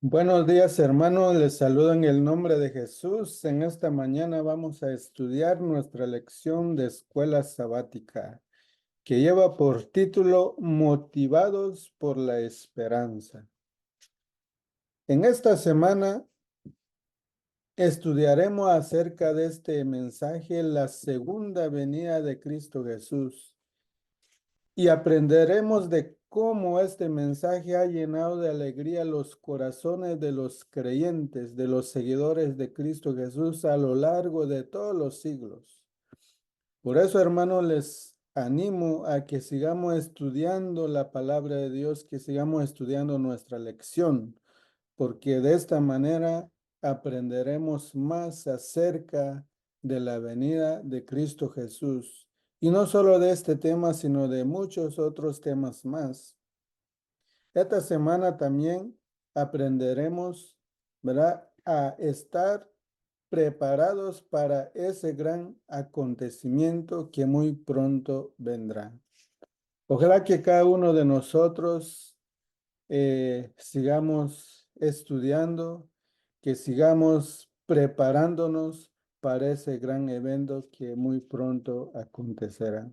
Buenos días, hermanos. Les saludo en el nombre de Jesús. En esta mañana vamos a estudiar nuestra lección de escuela sabática, que lleva por título Motivados por la Esperanza. En esta semana estudiaremos acerca de este mensaje, la segunda venida de Cristo Jesús, y aprenderemos de cómo este mensaje ha llenado de alegría los corazones de los creyentes, de los seguidores de Cristo Jesús a lo largo de todos los siglos. Por eso, hermanos, les animo a que sigamos estudiando la palabra de Dios, que sigamos estudiando nuestra lección, porque de esta manera aprenderemos más acerca de la venida de Cristo Jesús. Y no solo de este tema, sino de muchos otros temas más. Esta semana también aprenderemos, ¿verdad?, a estar preparados para ese gran acontecimiento que muy pronto vendrá. Ojalá que cada uno de nosotros sigamos estudiando, que sigamos preparándonos para ese gran evento que muy pronto acontecerá.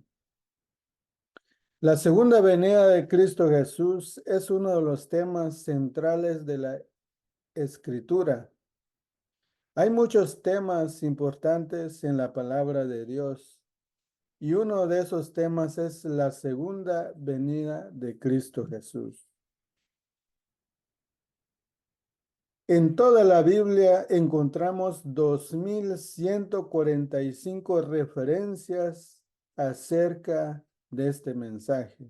La segunda venida de Cristo Jesús es uno de los temas centrales de la Escritura. Hay muchos temas importantes en la palabra de Dios y uno de esos temas es la segunda venida de Cristo Jesús. En toda la Biblia encontramos 2145 referencias acerca de este mensaje.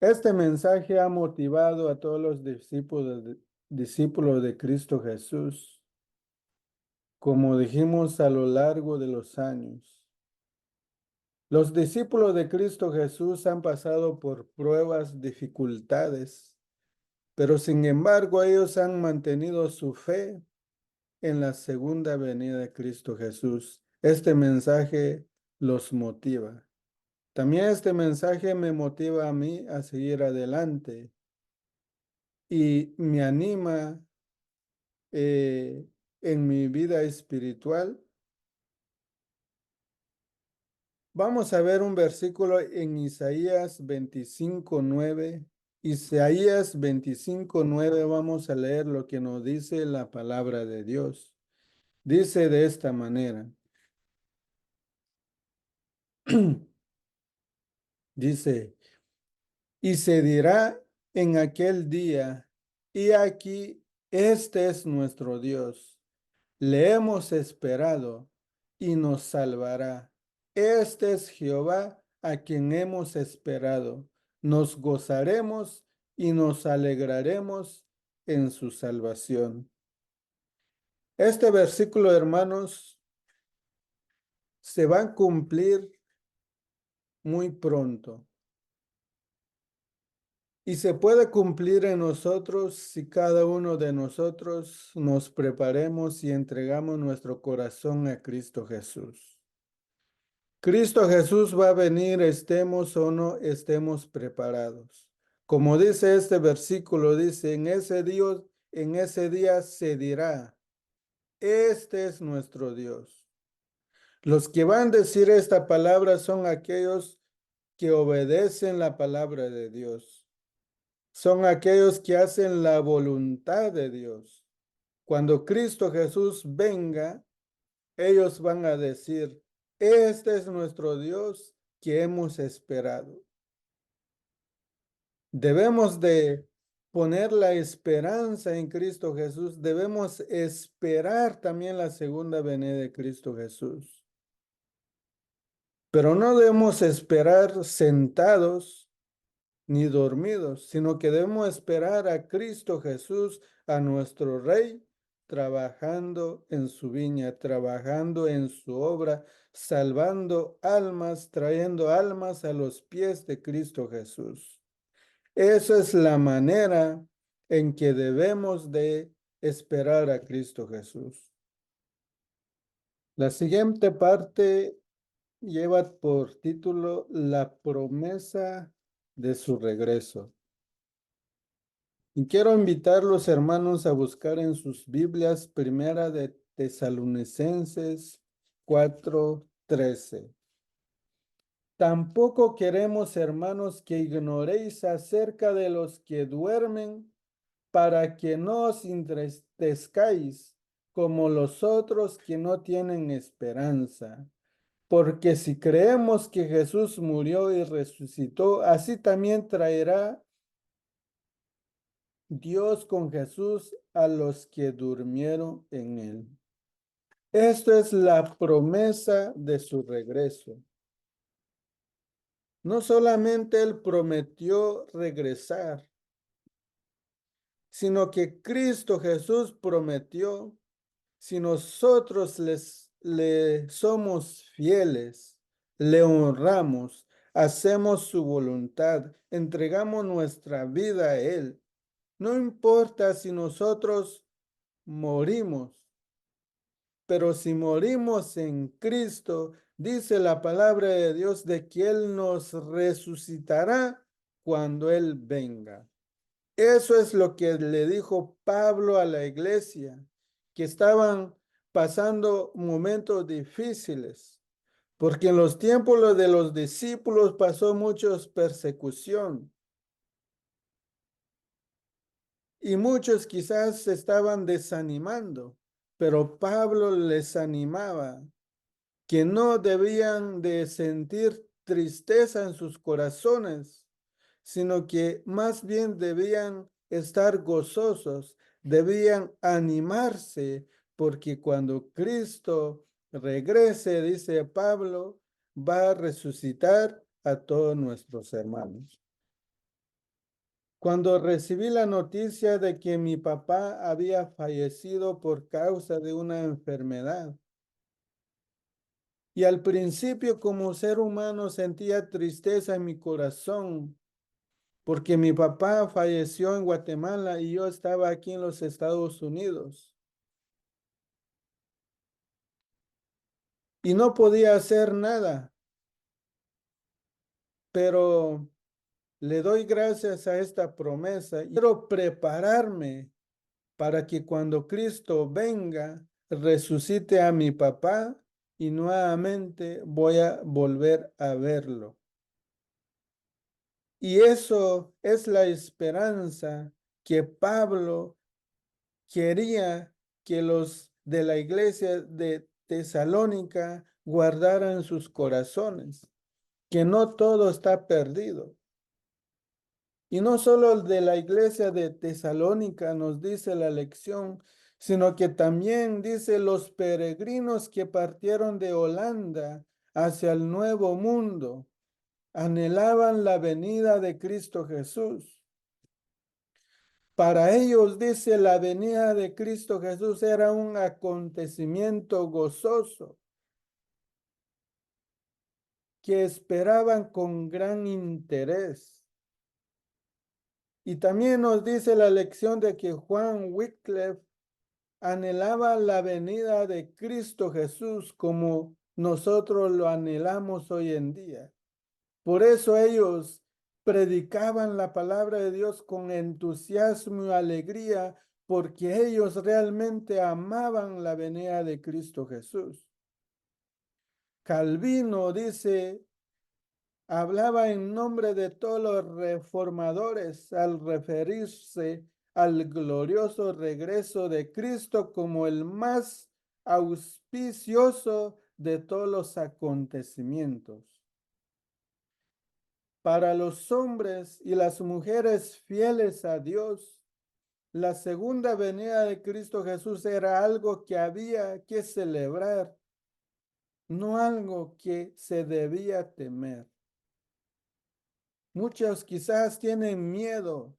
Este mensaje ha motivado a todos los discípulos de Cristo Jesús, como dijimos a lo largo de los años. Los discípulos de Cristo Jesús han pasado por pruebas, dificultades, pero sin embargo ellos han mantenido su fe en la segunda venida de Cristo Jesús. Este mensaje los motiva. También este mensaje me motiva a mí a seguir adelante y me anima en mi vida espiritual. Vamos a ver un versículo en Isaías 25:9. Isaías 25:9, vamos a leer lo que nos dice la palabra de Dios. Dice de esta manera. Dice, y se dirá en aquel día, y aquí, este es nuestro Dios. Le hemos esperado y nos salvará. Este es Jehová a quien hemos esperado. Nos gozaremos y nos alegraremos en su salvación. Este versículo, hermanos, se va a cumplir muy pronto. Y se puede cumplir en nosotros si cada uno de nosotros nos preparemos y entregamos nuestro corazón a Cristo Jesús. Cristo Jesús va a venir, estemos o no estemos preparados. Como dice este versículo, dice, en ese día se dirá, este es nuestro Dios. Los que van a decir esta palabra son aquellos que obedecen la palabra de Dios. Son aquellos que hacen la voluntad de Dios. Cuando Cristo Jesús venga, ellos van a decir, este es nuestro Dios que hemos esperado. Debemos de poner la esperanza en Cristo Jesús. Debemos esperar también la segunda venida de Cristo Jesús. Pero no debemos esperar sentados ni dormidos, sino que debemos esperar a Cristo Jesús, a nuestro Rey, trabajando en su viña, trabajando en su obra, salvando almas, trayendo almas a los pies de Cristo Jesús. Esa es la manera en que debemos de esperar a Cristo Jesús. La siguiente parte lleva por título La promesa de su regreso. Y quiero invitar los hermanos a buscar en sus Biblias Primera de Tesalonicenses 4:13. Tampoco queremos, hermanos, que ignoréis acerca de los que duermen, para que no os entristezcáis como los otros que no tienen esperanza. Porque si creemos que Jesús murió y resucitó, así también traerá Dios con Jesús a los que durmieron en él. Esto es la promesa de su regreso. No solamente él prometió regresar, sino que Cristo Jesús prometió, si nosotros le somos fieles, le honramos, hacemos su voluntad, entregamos nuestra vida a él, no importa si nosotros morimos, pero si morimos en Cristo, dice la palabra de Dios de que Él nos resucitará cuando Él venga. Eso es lo que le dijo Pablo a la iglesia, que estaban pasando momentos difíciles, porque en los tiempos de los discípulos pasó mucha persecución y muchos quizás se estaban desanimando, pero Pablo les animaba que no debían de sentir tristeza en sus corazones, sino que más bien debían estar gozosos, debían animarse, porque cuando Cristo regrese, dice Pablo, va a resucitar a todos nuestros hermanos. Cuando recibí la noticia de que mi papá había fallecido por causa de una enfermedad, y al principio como ser humano sentía tristeza en mi corazón, porque mi papá falleció en Guatemala y yo estaba aquí en los Estados Unidos. Y no podía hacer nada, pero le doy gracias a esta promesa. Quiero prepararme para que cuando Cristo venga, resucite a mi papá y nuevamente voy a volver a verlo. Y eso es la esperanza que Pablo quería que los de la iglesia de Tesalónica guardaran sus corazones, que no todo está perdido. Y no solo el de la iglesia de Tesalónica nos dice la lección, sino que también dice los peregrinos que partieron de Holanda hacia el Nuevo Mundo, anhelaban la venida de Cristo Jesús. Para ellos, dice, la venida de Cristo Jesús era un acontecimiento gozoso que esperaban con gran interés. Y también nos dice la lección de que Juan Wycliffe anhelaba la venida de Cristo Jesús como nosotros lo anhelamos hoy en día. Por eso ellos predicaban la palabra de Dios con entusiasmo y alegría, porque ellos realmente amaban la venida de Cristo Jesús. Calvino dice, hablaba en nombre de todos los reformadores al referirse al glorioso regreso de Cristo como el más auspicioso de todos los acontecimientos. Para los hombres y las mujeres fieles a Dios, la segunda venida de Cristo Jesús era algo que había que celebrar, no algo que se debía temer. Muchos quizás tienen miedo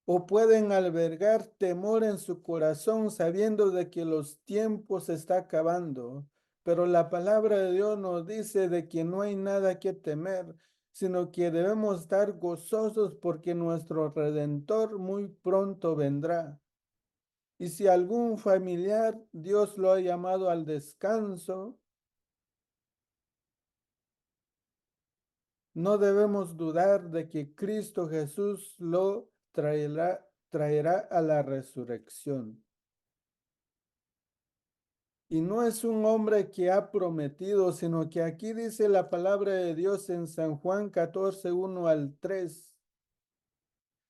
o pueden albergar temor en su corazón sabiendo de que los tiempos se está acabando. Pero la palabra de Dios nos dice de que no hay nada que temer, sino que debemos estar gozosos porque nuestro Redentor muy pronto vendrá. Y si algún familiar Dios lo ha llamado al descanso, no debemos dudar de que Cristo Jesús lo traerá a la resurrección. Y no es un hombre que ha prometido, sino que aquí dice la palabra de Dios en San Juan 14, 1 al 3,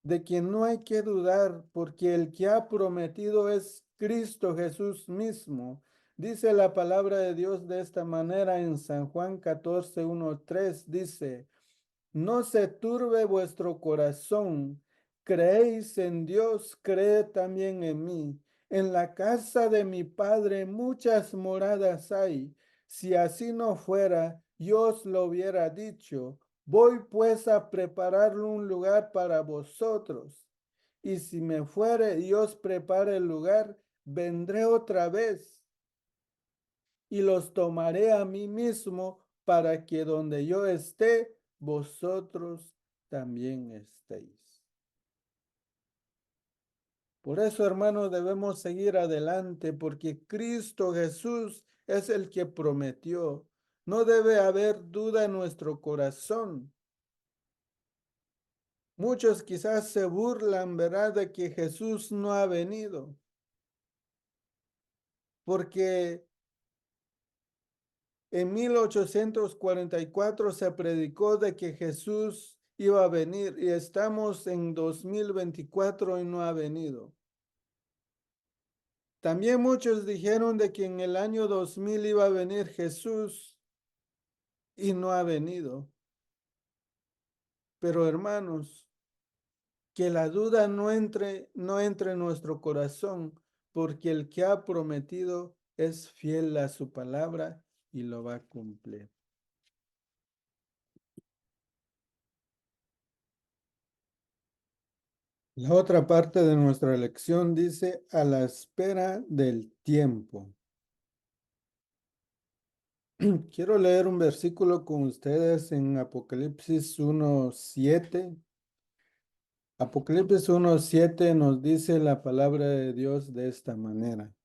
de que no hay que dudar, porque el que ha prometido es Cristo Jesús mismo. Dice la palabra de Dios de esta manera en San Juan 14, 1, 3, dice: no se turbe vuestro corazón. Creéis en Dios, creed también en mí. En la casa de mi Padre muchas moradas hay. Si así no fuera, yo os lo hubiera dicho. Voy pues a prepararle un lugar para vosotros. Y si me fuere y os prepare el lugar, vendré otra vez y los tomaré a mí mismo para que donde yo esté, vosotros también estéis. Por eso, hermanos, debemos seguir adelante porque Cristo Jesús es el que prometió. No debe haber duda en nuestro corazón. Muchos quizás se burlan, ¿verdad?, de que Jesús no ha venido, porque en 1844 se predicó de que Jesús iba a venir y estamos en 2024 y no ha venido. También muchos dijeron de que en el año 2000 iba a venir Jesús y no ha venido. Pero hermanos, que la duda no entre en nuestro corazón, porque el que ha prometido es fiel a su palabra y lo va a cumplir. La otra parte de nuestra lección dice: a la espera del tiempo. Quiero leer un versículo con ustedes en Apocalipsis 1:7. Apocalipsis 1:7 nos dice la palabra de Dios de esta manera.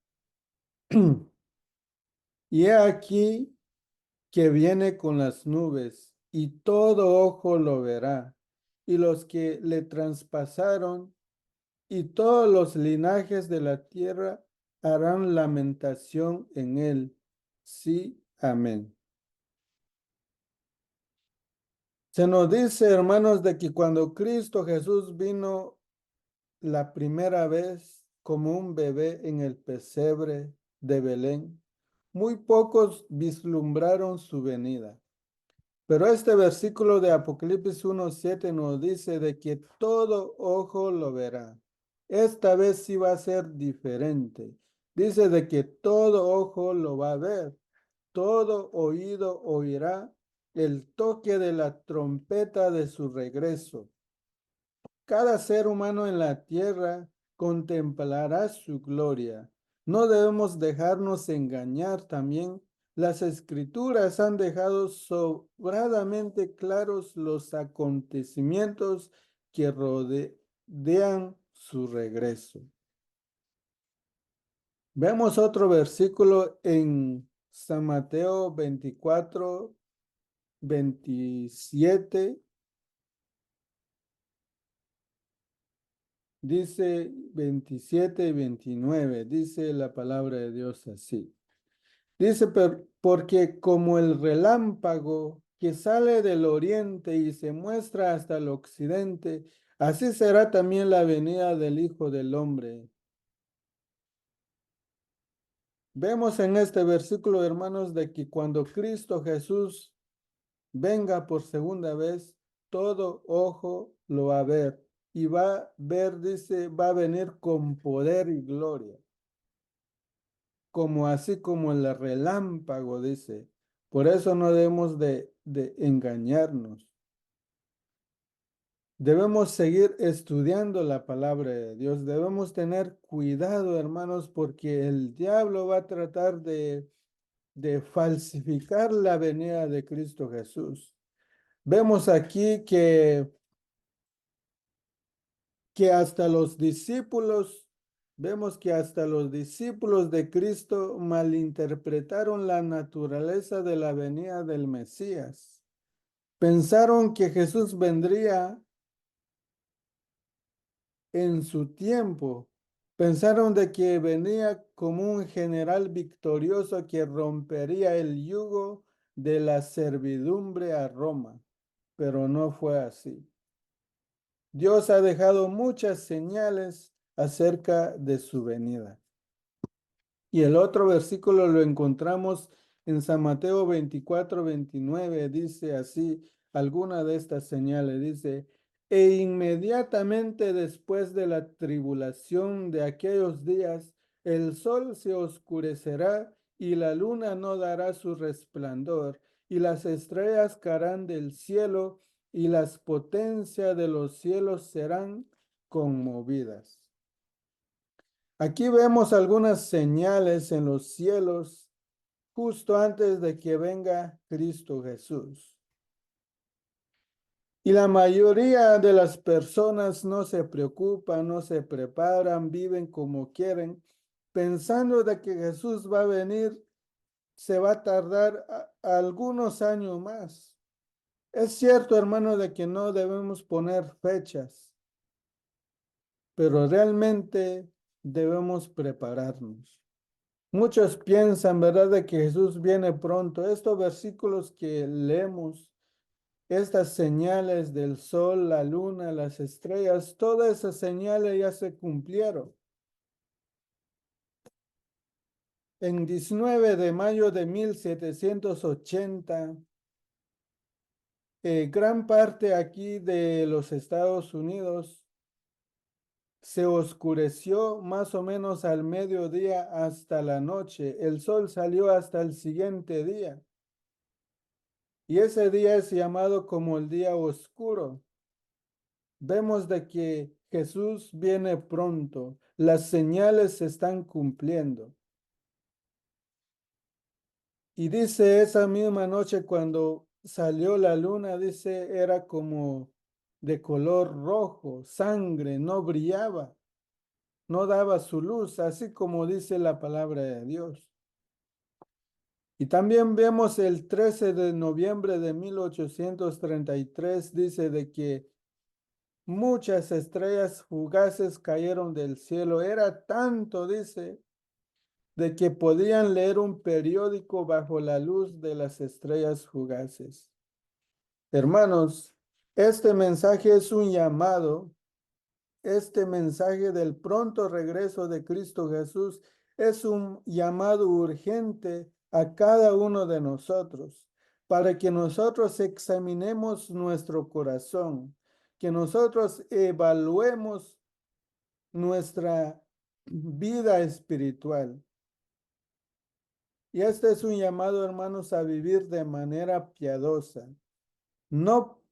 Y he aquí que viene con las nubes, y todo ojo lo verá, y los que le traspasaron, y todos los linajes de la tierra harán lamentación en él. Sí, amén. Se nos dice, hermanos, de que cuando Cristo Jesús vino la primera vez como un bebé en el pesebre de Belén, muy pocos vislumbraron su venida. Pero este versículo de Apocalipsis 1:7 nos dice de que todo ojo lo verá. Esta vez sí va a ser diferente. Dice de que todo ojo lo va a ver, todo oído oirá el toque de la trompeta de su regreso. Cada ser humano en la tierra contemplará su gloria. No debemos dejarnos engañar también. Las escrituras han dejado sobradamente claros los acontecimientos que rodean su regreso. Vemos otro versículo en San Mateo 24, 27. Dice 27 y 29, dice la palabra de Dios así. Dice: porque como el relámpago que sale del oriente y se muestra hasta el occidente, así será también la venida del Hijo del Hombre. Vemos en este versículo, hermanos, de que cuando Cristo Jesús venga por segunda vez, todo ojo lo va a ver y va a ver, dice, va a venir con poder y gloria, como así como el relámpago, dice. Por eso no debemos de engañarnos. Debemos seguir estudiando la palabra de Dios. Debemos tener cuidado, hermanos, porque el diablo va a tratar de falsificar la venida de Cristo Jesús. Vemos aquí que hasta los discípulos, vemos que hasta los discípulos de Cristo malinterpretaron la naturaleza de la venida del Mesías. Pensaron que Jesús vendría en su tiempo pensaron de que venía como un general victorioso que rompería el yugo de la servidumbre a Roma, pero no fue así. Dios ha dejado muchas señales acerca de su venida. Y el otro versículo lo encontramos en San Mateo 24-29. Dice así, alguna de estas señales, dice, e inmediatamente después de la tribulación de aquellos días, el sol se oscurecerá y la luna no dará su resplandor, y las estrellas caerán del cielo, y las potencias de los cielos serán conmovidas. Aquí vemos algunas señales en los cielos justo antes de que venga Cristo Jesús. Y la mayoría de las personas no se preocupan, no se preparan, viven como quieren, pensando de que Jesús va a venir, se va a tardar algunos años más. Es cierto, hermano, de que no debemos poner fechas, pero realmente debemos prepararnos. Muchos piensan, ¿verdad?, de que Jesús viene pronto. Estos versículos que leemos, estas señales del sol, la luna, las estrellas, todas esas señales ya se cumplieron. En 19 de mayo de 1780, gran parte aquí de los Estados Unidos se oscureció más o menos al mediodía hasta la noche. El sol salió hasta el siguiente día. Y ese día es llamado como el día oscuro. Vemos de que Jesús viene pronto. Las señales se están cumpliendo. Y dice esa misma noche cuando salió la luna, dice, era como de color rojo, sangre, no brillaba, no daba su luz, así como dice la palabra de Dios. Y también vemos el 13 de noviembre de 1833, dice de que muchas estrellas fugaces cayeron del cielo. Era tanto, dice, de que podían leer un periódico bajo la luz de las estrellas fugaces. Hermanos, este mensaje es un llamado. Este mensaje del pronto regreso de Cristo Jesús es un llamado urgente a cada uno de nosotros para que nosotros examinemos nuestro corazón, que nosotros evaluemos nuestra vida espiritual. Y este es un llamado, hermanos, a vivir de manera piadosa. No,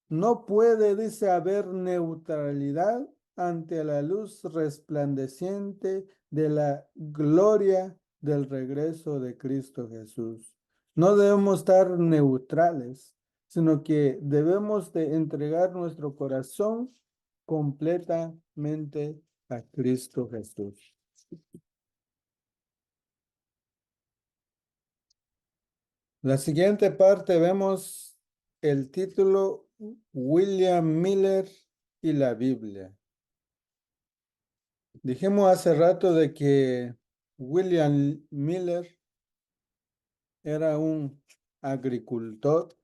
no puede, dice, haber neutralidad ante la luz resplandeciente de la gloria del regreso de Cristo Jesús. No debemos estar neutrales, sino que debemos de entregar nuestro corazón completamente a Cristo Jesús. La siguiente parte vemos el título William Miller y la Biblia. Dijimos hace rato de que William Miller era un agricultor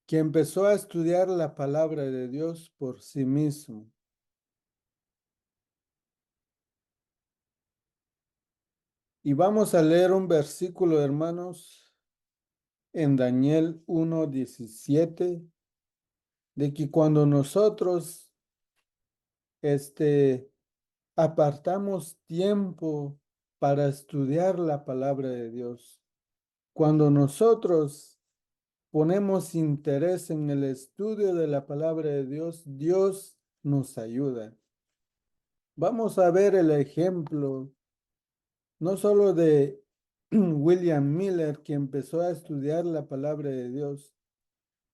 que empezó a estudiar la palabra de Dios por sí mismo. Y vamos a leer un versículo, hermanos, en Daniel 1:17, de que cuando nosotros apartamos tiempo para estudiar la palabra de Dios, cuando nosotros ponemos interés en el estudio de la palabra de Dios, Dios nos ayuda. Vamos a ver el ejemplo, no solo de William Miller, que empezó a estudiar la palabra de Dios,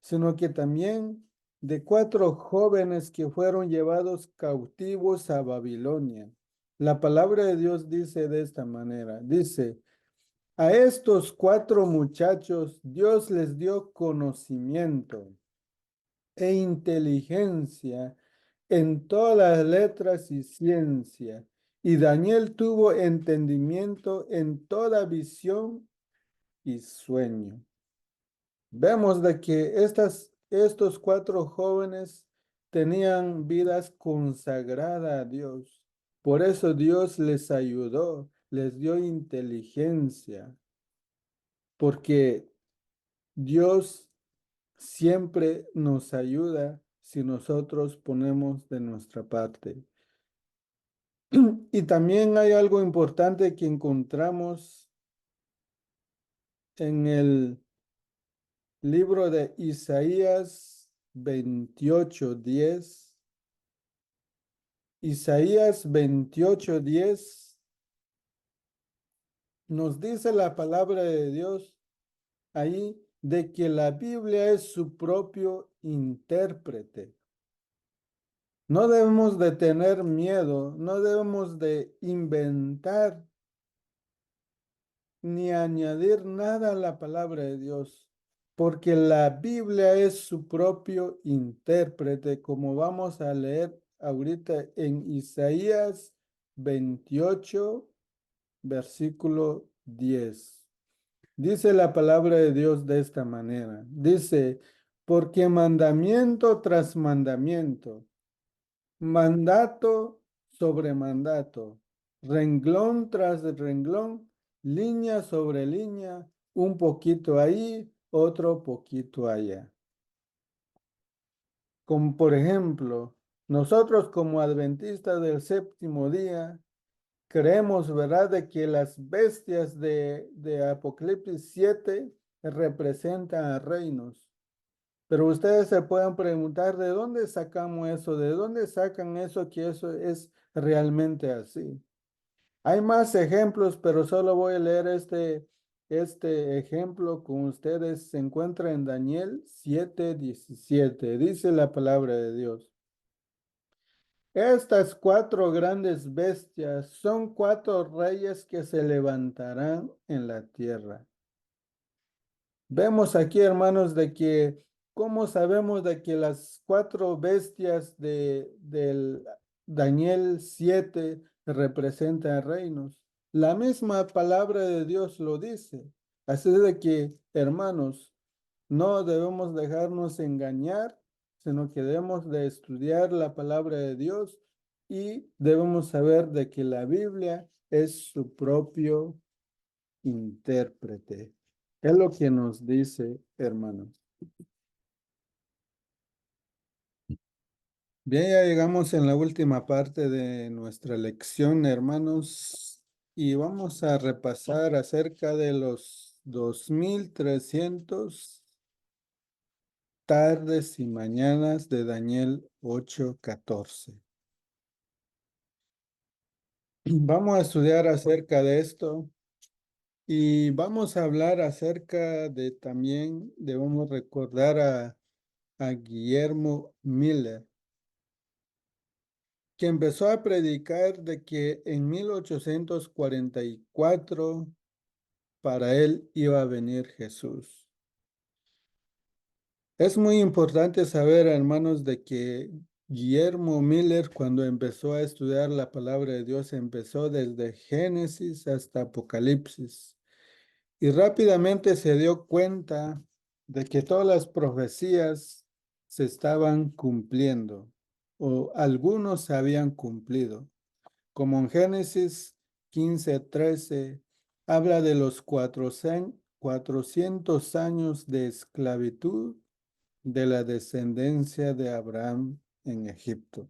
sino que también de 4 jóvenes que fueron llevados cautivos a Babilonia. La palabra de Dios dice de esta manera, dice, a estos 4 muchachos Dios les dio conocimiento e inteligencia en todas las letras y ciencia. Y Daniel tuvo entendimiento en toda visión y sueño. Vemos de que estos cuatro jóvenes tenían vidas consagradas a Dios. Por eso Dios les ayudó, les dio inteligencia, porque Dios siempre nos ayuda si nosotros ponemos de nuestra parte. Y también hay algo importante que encontramos en el libro de Isaías 28:10. Isaías 28:10 nos dice la palabra de Dios ahí de que la Biblia es su propio intérprete. No debemos de tener miedo, no debemos de inventar ni añadir nada a la palabra de Dios, porque la Biblia es su propio intérprete, como vamos a leer ahorita en Isaías 28, versículo 10. Dice la palabra de Dios de esta manera. Dice, porque mandamiento tras mandamiento, mandato sobre mandato, renglón tras renglón, línea sobre línea, un poquito ahí, otro poquito allá. Como por ejemplo, nosotros como adventistas del séptimo día, creemos, ¿verdad?, de que las bestias de Apocalipsis 7 representan a reinos. Pero ustedes se pueden preguntar, ¿de dónde sacamos eso? ¿De dónde sacan eso que eso es realmente así? Hay más ejemplos, pero solo voy a leer este ejemplo con ustedes. Se encuentra en Daniel 7:17. Dice la palabra de Dios. Estas cuatro grandes bestias son cuatro reyes que se levantarán en la tierra. Vemos aquí, hermanos, de que, ¿cómo sabemos de que las cuatro bestias del Daniel 7 representan reinos? La misma palabra de Dios lo dice. Así de que, hermanos, no debemos dejarnos engañar, sino que debemos de estudiar la palabra de Dios y debemos saber de que la Biblia es su propio intérprete. Es lo que nos dice, hermanos. Bien, ya llegamos en la última parte de nuestra lección, hermanos, y vamos a repasar acerca de los 2300 tardes y mañanas de Daniel 8:14. Vamos a estudiar acerca de esto y vamos a hablar acerca de también, debemos recordar a Guillermo Miller, que empezó a predicar de que en 1844 para él iba a venir Jesús. Es muy importante saber, hermanos, de que Guillermo Miller, cuando empezó a estudiar la palabra de Dios, empezó desde Génesis hasta Apocalipsis y rápidamente se dio cuenta de que todas las profecías se estaban cumpliendo o algunos se habían cumplido. Como en Génesis 15:13, habla de los 400 años de esclavitud de la descendencia de Abraham en Egipto.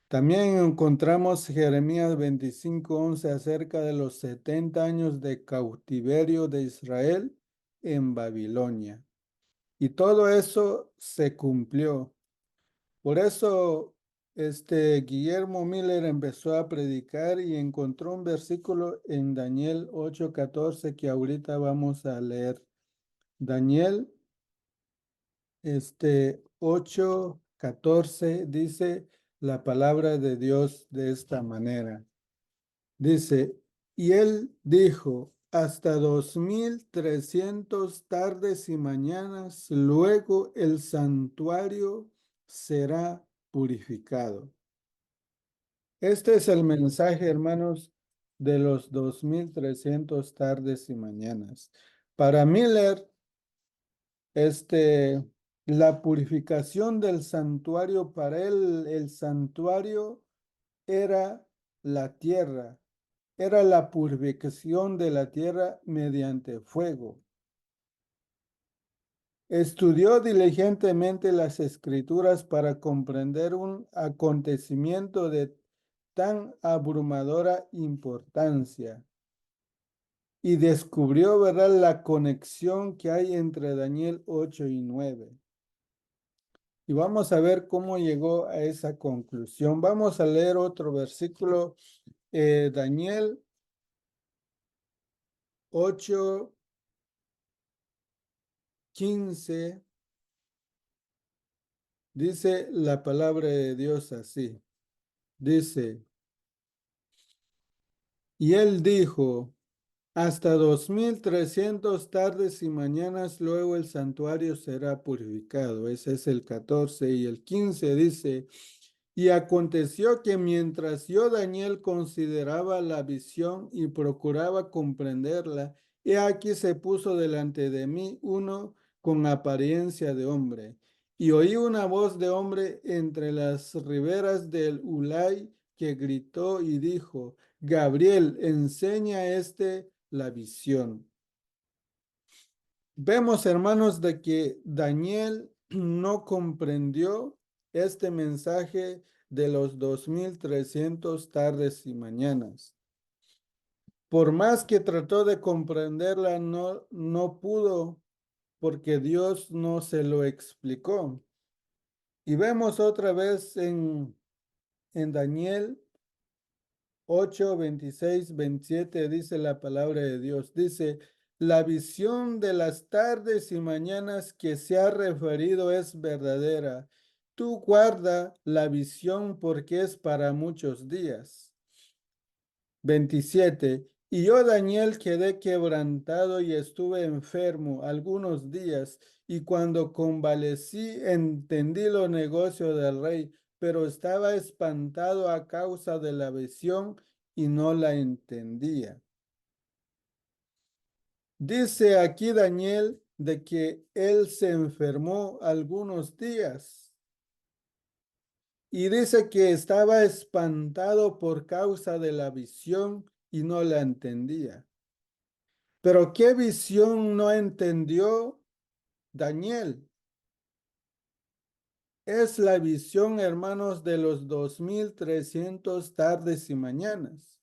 También encontramos Jeremías 25:11 acerca de los 70 años de cautiverio de Israel en Babilonia. Y todo eso se cumplió. Por eso, Guillermo Miller empezó a predicar y encontró un versículo en Daniel 8:14 que ahorita vamos a leer. Daniel 8:14 dice la palabra de Dios de esta manera. Dice, y él dijo, hasta 2300 tardes y mañanas, luego el santuario será purificado. Este es el mensaje, hermanos, de los 2300 tardes y mañanas. Para Miller, este, la purificación del santuario, para él, el santuario era la tierra, era la purificación de la tierra mediante fuego. Estudió diligentemente las escrituras para comprender un acontecimiento de tan abrumadora importancia y descubrió, ¿verdad?, la conexión que hay entre Daniel 8 y 9. Y vamos a ver cómo llegó a esa conclusión. Vamos a leer otro versículo, Daniel 8:15. Dice la palabra de Dios así. Dice, y él dijo, hasta 2300 tardes y mañanas luego el santuario será purificado. Ese es el 14. Y el 15 dice, y aconteció que mientras yo, Daniel, consideraba la visión y procuraba comprenderla, he aquí se puso delante de mí uno con apariencia de hombre. Y oí una voz de hombre entre las riberas del Ulai que gritó y dijo, Gabriel, enseña a la visión. Vemos, hermanos, de que Daniel no comprendió este mensaje de los 2300 tardes y mañanas. Por más que trató de comprenderla, no pudo porque Dios no se lo explicó. Y vemos otra vez en Daniel 8:26-27 dice la palabra de Dios. Dice, la visión de las tardes y mañanas que se ha referido es verdadera. Tú guarda la visión porque es para muchos días. 27. Y yo, Daniel, quedé quebrantado y estuve enfermo algunos días, y cuando convalecí entendí los negocios del rey, pero estaba espantado a causa de la visión y no la entendía. Dice aquí Daniel de que él se enfermó algunos días y dice que estaba espantado por causa de la visión y no la entendía. Pero ¿qué visión no entendió Daniel? Es la visión, hermanos, de los 2300 tardes y mañanas.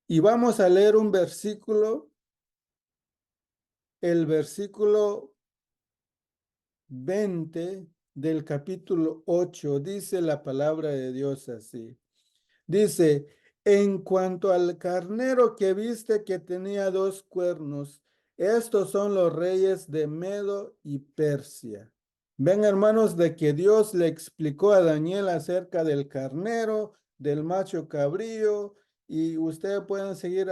Y vamos a leer un versículo, el versículo 20 del capítulo 8, dice la palabra de Dios así. Dice, en cuanto al carnero que viste que tenía 2 cuernos, estos son los reyes de Medo y Persia. Ven, hermanos, de que Dios le explicó a Daniel acerca del carnero, del macho cabrío, y ustedes pueden seguir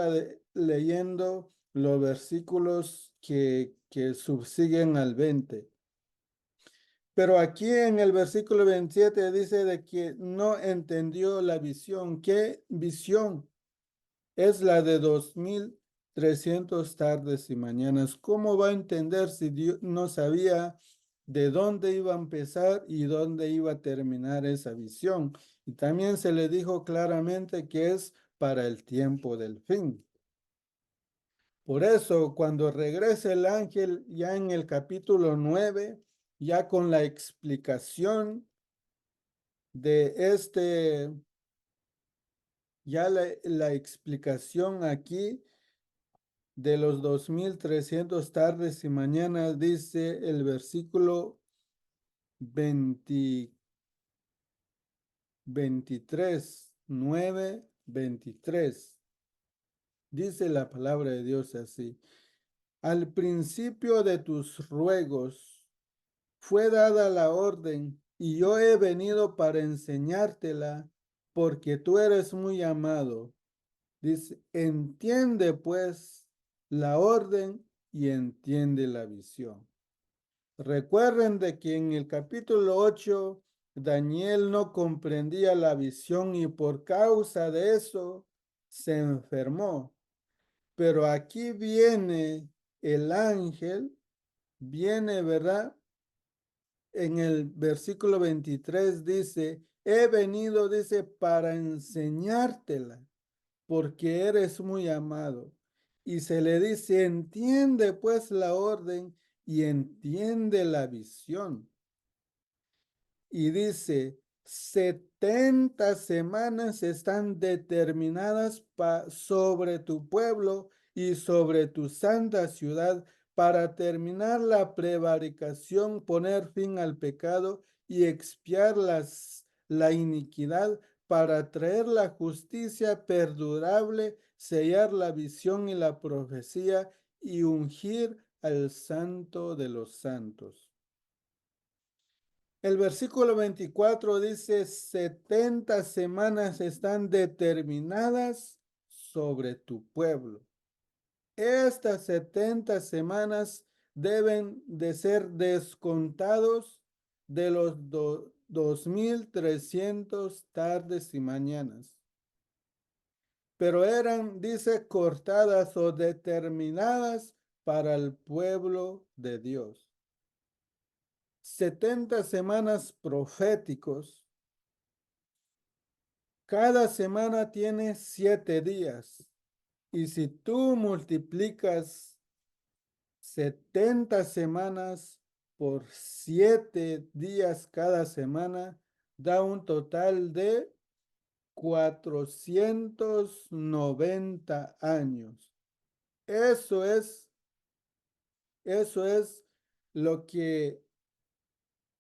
leyendo los versículos que subsiguen al 20. Pero aquí en el versículo 27 dice de que no entendió la visión. ¿Qué visión? Es la de 2300 tardes y mañanas. ¿Cómo va a entender si Dios no sabía de dónde iba a empezar y dónde iba a terminar esa visión? Y también se le dijo claramente que es para el tiempo del fin. Por eso, cuando regrese el ángel ya en el capítulo 9, ya con la explicación de ya la explicación aquí de los 2300 tardes y mañanas, dice el versículo 20, 23, 9, 23. Dice la palabra de Dios así. Al principio de tus ruegos fue dada la orden y yo he venido para enseñártela porque tú eres muy amado. Dice, entiende pues la orden y entiende la visión. Recuerden de que en el capítulo 8 Daniel no comprendía la visión y por causa de eso se enfermó. Pero aquí viene el ángel, viene, ¿verdad? En el versículo 23 dice, he venido, dice, para enseñártela, porque eres muy amado. Y se le dice, entiende pues la orden y entiende la visión. Y dice, 70 semanas están determinadas sobre tu pueblo y sobre tu santa ciudad para terminar la prevaricación, poner fin al pecado y expiar la iniquidad, para traer la justicia perdurable, sellar la visión y la profecía y ungir al santo de los santos. El versículo 24 dice, 70 semanas están determinadas sobre tu pueblo. Estas 70 semanas deben de ser descontados de los 2300 tardes y mañanas. Pero eran, dice, cortadas o determinadas para el pueblo de Dios. 70 semanas proféticos. Cada semana tiene 7 días. Y si tú multiplicas 70 semanas por 7 días cada semana, da un total de 490 años. Eso es, eso es lo que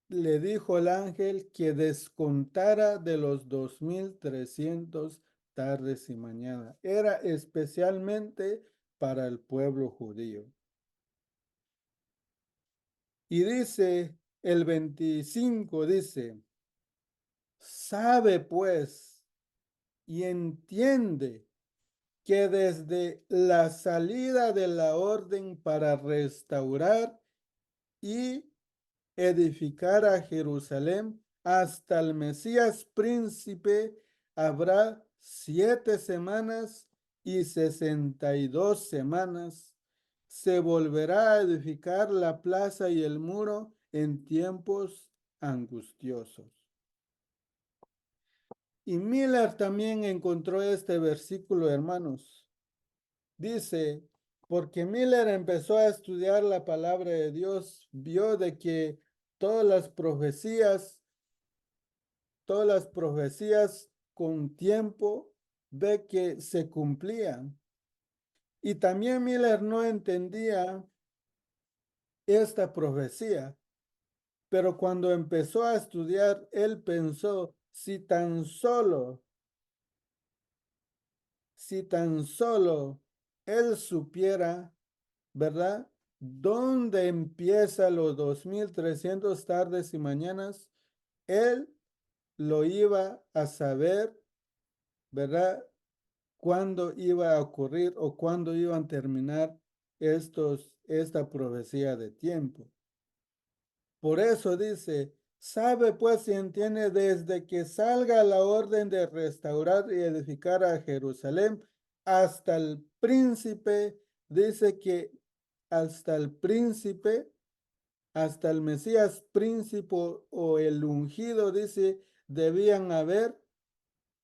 le dijo el ángel, que descontara de los 2300 tardes y mañana. Era especialmente para el pueblo judío. Y dice el 25, dice, sabe pues y entiende que desde la salida de la orden para restaurar y edificar a Jerusalén hasta el Mesías príncipe, habrá 7 semanas y 62 semanas. Se volverá a edificar la plaza y el muro en tiempos angustiosos. Y Miller también encontró este versículo, hermanos. Dice, porque Miller empezó a estudiar la palabra de Dios, vio de que todas las profecías, todas las profecías con tiempo, ve que se cumplían. Y también Miller no entendía esta profecía, pero cuando empezó a estudiar, él pensó, si tan solo él supiera, ¿verdad? ¿Dónde empieza los 2300 tardes y mañanas? Él lo iba a saber, ¿verdad? Cuándo iba a ocurrir o cuándo iban a terminar esta profecía de tiempo. Por eso dice, sabe pues y entiende desde que salga la orden de restaurar y edificar a Jerusalén hasta el príncipe, dice que hasta el príncipe, hasta el Mesías príncipe o el ungido, dice, debían haber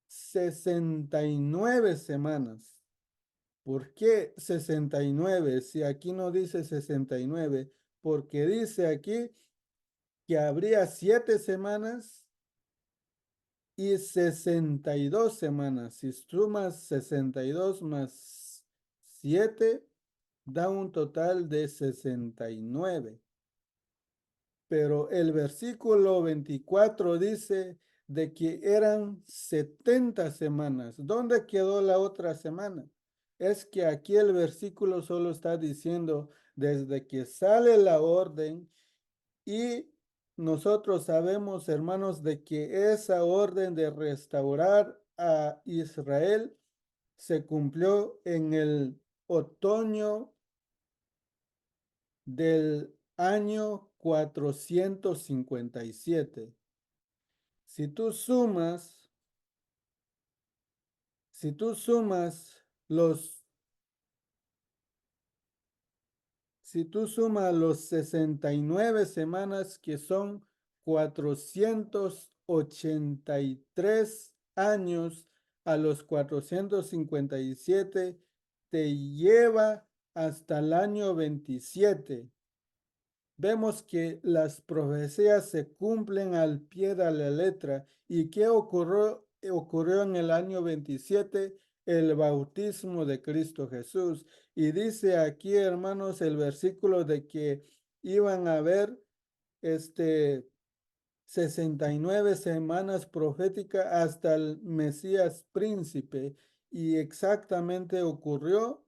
69 semanas. ¿Por qué 69? Si aquí no dice 69, porque dice aquí que habría 7 semanas y 62 semanas. Si sumas 62 más 7, da un total de 69. Pero el versículo 24 dice de que eran 70 semanas. ¿Dónde quedó la otra semana? Es que aquí el versículo solo está diciendo desde que sale la orden. Y nosotros sabemos, hermanos, de que esa orden de restaurar a Israel se cumplió en el otoño del año 457. Si tú sumas, si tú sumas los, si tú sumas los 69 semanas que son 483 años a los 457, te lleva hasta el año 27. Vemos que las profecías se cumplen al pie de la letra. ¿Y qué ocurrió? Ocurrió en el año 27, el bautismo de Cristo Jesús. Y dice aquí, hermanos, el versículo de que iban a haber este 69 semanas proféticas hasta el Mesías príncipe. Y exactamente ocurrió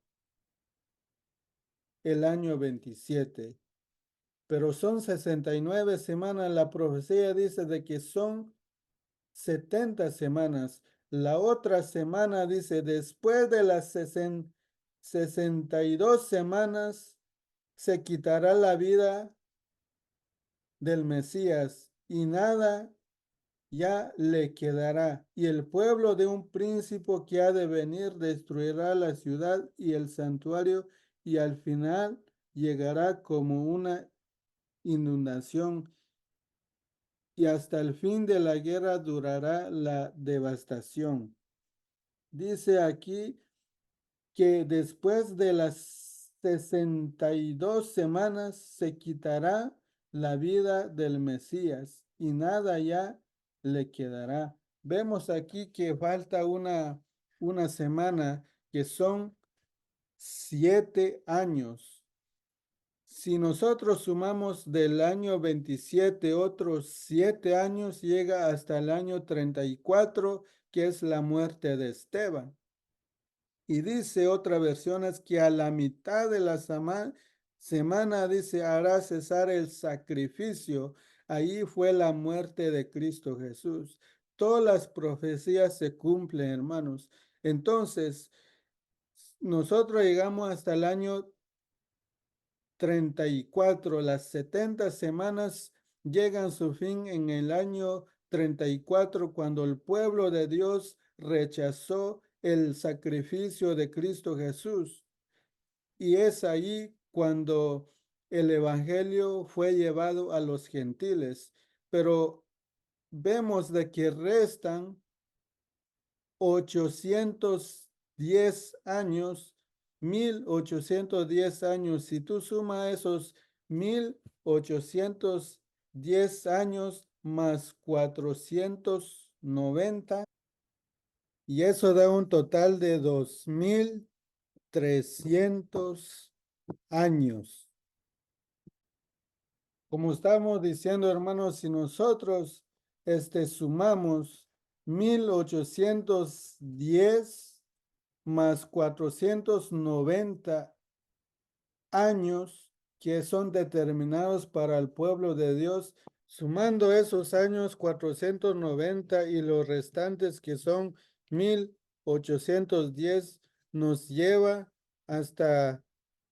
el año 27. Pero son 69 semanas. La profecía dice de que son 70 semanas. La otra semana dice, después de las 62 semanas, se quitará la vida del Mesías y nada ya le quedará. Y el pueblo de un príncipe que ha de venir destruirá la ciudad y el santuario y al final llegará como una inundación y hasta el fin de la guerra durará la devastación. Dice aquí que después de las 62 semanas se quitará la vida del Mesías y nada ya le quedará. Vemos aquí que falta una semana que son 7 años. Si nosotros sumamos del año 27 otros 7 años, llega hasta el año 34, que es la muerte de Esteban. Y dice otra versión es que a la mitad de la semana, dice, hará cesar el sacrificio. Ahí fue la muerte de Cristo Jesús. Todas las profecías se cumplen, hermanos. Entonces, nosotros llegamos hasta el año 34. Las 70 semanas llegan a su fin en el año 34, cuando el pueblo de Dios rechazó el sacrificio de Cristo Jesús. Y es ahí cuando el evangelio fue llevado a los gentiles. Pero vemos de que restan 810 años, 1810 años. Si tú sumas esos 1810 años más 490, y eso da un total de 2300 años. Como estamos diciendo, hermanos, si nosotros sumamos 1810 más 490 años que son determinados para el pueblo de Dios, sumando esos años 490 y los restantes que son 1810, nos lleva hasta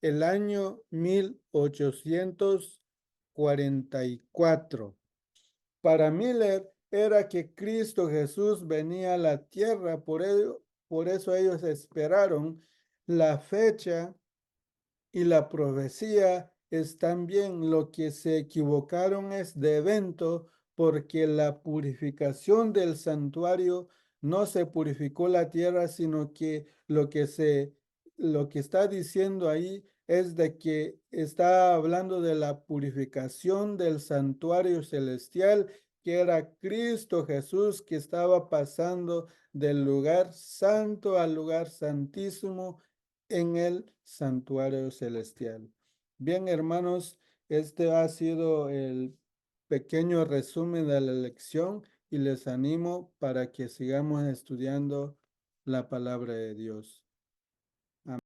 el año 1844. Para Miller era que Cristo Jesús venía a la tierra, por eso ellos esperaron la fecha y la profecía es también. Lo que se equivocaron es de evento, porque la purificación del santuario no se purificó la tierra, sino que lo que está diciendo ahí es de que está hablando de la purificación del santuario celestial, que era Cristo Jesús, que estaba pasando del lugar santo al lugar santísimo en el santuario celestial. Bien, hermanos, este ha sido el pequeño resumen de la lección y les animo para que sigamos estudiando la palabra de Dios.